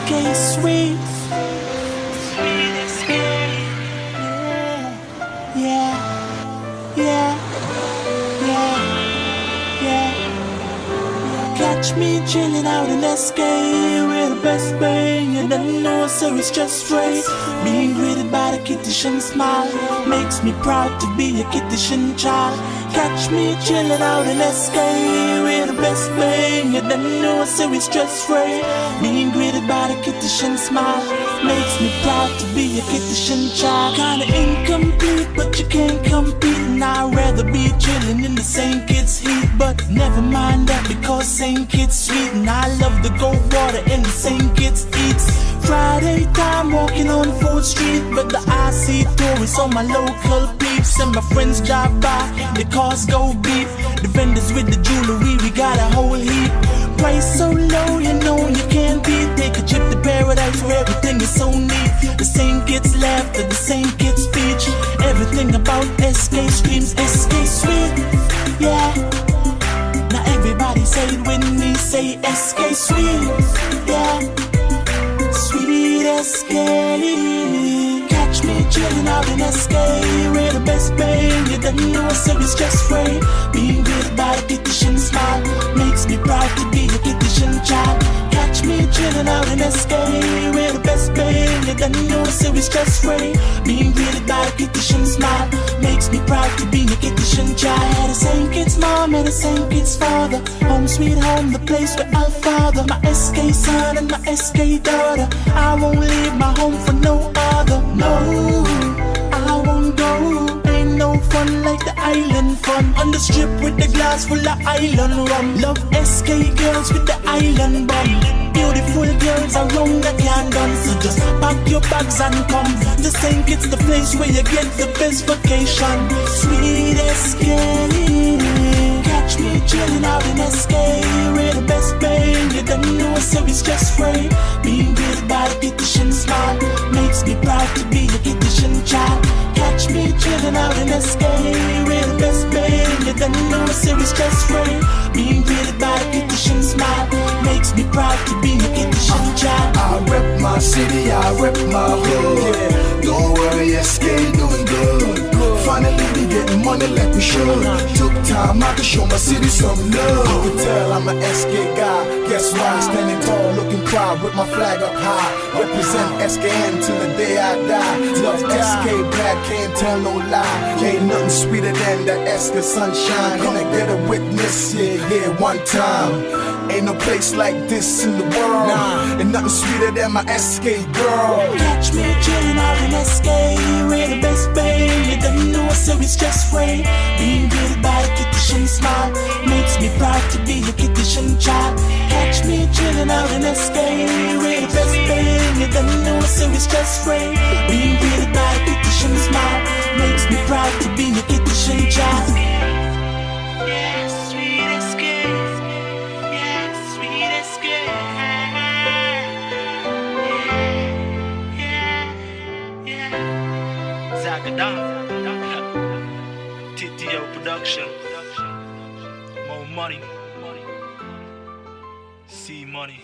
SK sweet. Sweet SK. Yeah, yeah, yeah, yeah, yeah. Catch me chilling out in SK with the best bang. You don't know, so it's just right. Being greeted by the Kittitian smile makes me proud to be a Kittitian child. Catch me chilling out in SK with the best bang. You don't know, so it's just right. Being greeted by the Kittitian smile makes me proud to be a Kittitian child. Kinda incomplete, but you can't compete. And I'd rather be chilling in the same kid's heat. But never mind that, because same kid's sweet. And I love the gold water and the same kid's eats. Friday time walking on 4th Street, but the I see tourists on my local peeps. And my friends drive by, the cars go beep. The vendors with the jewelry, we got a whole heap. Price so low, you know you can't beat. Take a trip to paradise where everything is so neat. The same kids laughter, the same kids speech. Everything about SK screams SK sweet. Yeah. Now everybody say it with me, say SK sweet. Yeah. Sweet SK. Catch me chilling out in SK with the best bang. You don't know, so it's just right. Being greeted by a Kittitian smile makes me proud to be a Kittitian child. Catch me chilling out in SK with the best bang. You don't know, so it's just right. Being greeted by a Kittitian smile makes me proud to be a Kittitian child. The same kid's mom and the same kid's father. Home sweet home, the place where I'll father. My SK son and my SK daughter. I won't leave my home for no other. No, I won't go. Ain't no fun like the island fun. On the strip with the glass full of island rum. Love SK girls with the island bum. Beautiful girls around the canyon. So just pack your bags and come. The same kid's the place where you get the best vacation. Sweet SK. Catch me chilling out in SK with the best bang. You don't know, so it's just right. Being greeted by the Kittitian smile makes me proud to be a Kittitian child. Catch me chilling out in SK with the best bang. You don't know, so it's just right. Being greeted by the Kittitian smile makes me proud to be a Kittitian child. I rep my city, I rep my hood. Yeah. Don't worry, SK doing good. Finally we getting money like we should. Took time out to show my city some love. You can tell I'm a SK guy. Guess why? Standing tall, looking proud with my flag up high. Represent SKN till the day I die. Love SK black, can't tell no lie. Ain't nothing sweeter than that SK sunshine. Can I get a witness? Yeah, one time. Ain't no place like this in the world. And nothing sweeter than my SK girl. Catch me chilling out in SK with the best bang. You don't know, so it's just right. Being greeted by a Kittitian smile makes me proud to be a Kittitian child. Catch me chilling out in SK with the best bang. You don't know, so it's just right. Being greeted by a Kittitian smile makes me proud to be a Kittitian child. Yeah, sweet SK. Yeah, sweet SK. Zagadan, TTO production, more money, C money.